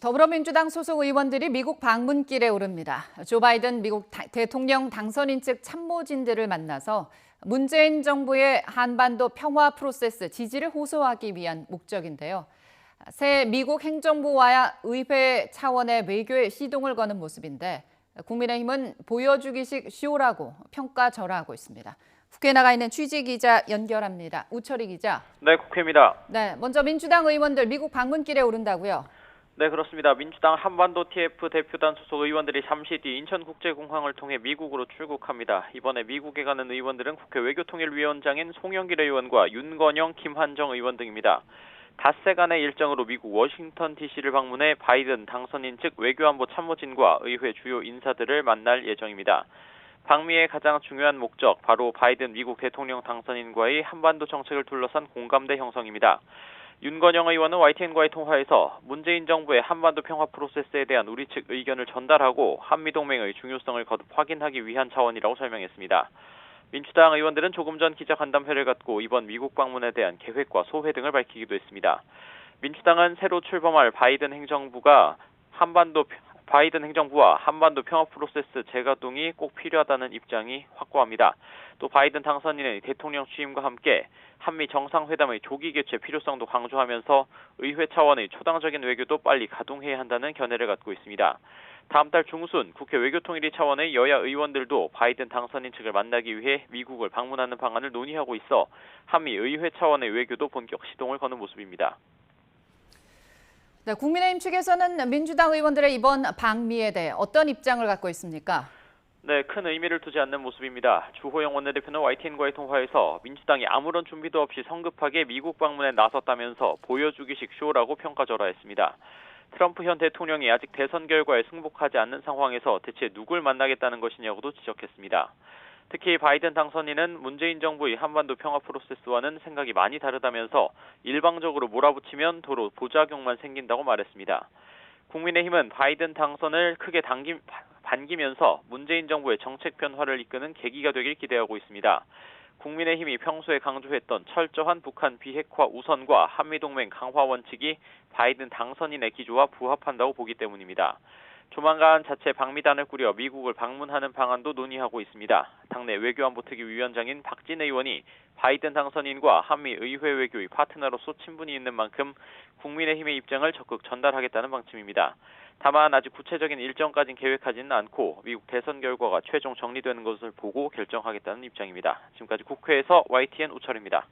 더불어민주당 소속 의원들이 미국 방문길에 오릅니다. 조 바이든 미국 대통령 당선인 측 참모진들을 만나서 문재인 정부의 한반도 평화 프로세스 지지를 호소하기 위한 목적인데요. 새 미국 행정부와 의회 차원의 외교에 시동을 거는 모습인데 국민의힘은 보여주기식 쇼라고 평가절하하고 있습니다. 국회에 나가 있는 취재 기자 연결합니다. 우철희 기자. 네, 국회입니다. 네, 먼저 민주당 의원들 미국 방문길에 오른다고요? 네, 그렇습니다. 민주당 한반도 TF 대표단 소속 의원들이 잠시 뒤 인천국제공항을 통해 미국으로 출국합니다. 이번에 미국에 가는 의원들은 국회 외교통일위원장인 송영길 의원과 윤건영, 김한정 의원 등입니다. 닷새간의 일정으로 미국 워싱턴 DC를 방문해 바이든 당선인 측 외교안보 참모진과 의회 주요 인사들을 만날 예정입니다. 방미의 가장 중요한 목적, 바로 바이든 미국 대통령 당선인과의 한반도 정책을 둘러싼 공감대 형성입니다. 윤건영 의원은 YTN과의 통화에서 문재인 정부의 한반도 평화 프로세스에 대한 우리 측 의견을 전달하고 한미동맹의 중요성을 거듭 확인하기 위한 차원이라고 설명했습니다. 민주당 의원들은 조금 전 기자간담회를 갖고 이번 미국 방문에 대한 계획과 소회 등을 밝히기도 했습니다. 민주당은 새로 출범할 바이든 행정부와 한반도 평화 프로세스 재가동이 꼭 필요하다는 입장이 확고합니다. 또 바이든 당선인의 대통령 취임과 함께 한미 정상회담의 조기 개최 필요성도 강조하면서 의회 차원의 초당적인 외교도 빨리 가동해야 한다는 견해를 갖고 있습니다. 다음 달 중순 국회 외교통일위 차원의 여야 의원들도 바이든 당선인 측을 만나기 위해 미국을 방문하는 방안을 논의하고 있어 한미 의회 차원의 외교도 본격 시동을 거는 모습입니다. 네, 국민의힘 측에서는 민주당 의원들의 이번 방미에 대해 어떤 입장을 갖고 있습니까? 네, 큰 의미를 두지 않는 모습입니다. 주호영 원내대표는 YTN과의 통화에서 민주당이 아무런 준비도 없이 성급하게 미국 방문에 나섰다면서 보여주기식 쇼라고 평가절하했습니다. 트럼프 현 대통령이 아직 대선 결과에 승복하지 않는 상황에서 대체 누굴 만나겠다는 것이냐고도 지적했습니다. 특히 바이든 당선인은 문재인 정부의 한반도 평화 프로세스와는 생각이 많이 다르다면서 일방적으로 몰아붙이면 도로 부작용만 생긴다고 말했습니다. 국민의힘은 바이든 당선을 크게 반기면서 문재인 정부의 정책 변화를 이끄는 계기가 되길 기대하고 있습니다. 국민의힘이 평소에 강조했던 철저한 북한 비핵화 우선과 한미동맹 강화 원칙이 바이든 당선인의 기조와 부합한다고 보기 때문입니다. 조만간 자체 방미단을 꾸려 미국을 방문하는 방안도 논의하고 있습니다. 당내 외교안보특위 위원장인 박진 의원이 바이든 당선인과 한미 의회 외교의 파트너로서 친분이 있는 만큼 국민의힘의 입장을 적극 전달하겠다는 방침입니다. 다만 아직 구체적인 일정까지는 계획하지는 않고 미국 대선 결과가 최종 정리되는 것을 보고 결정하겠다는 입장입니다. 지금까지 국회에서 YTN 우철입니다.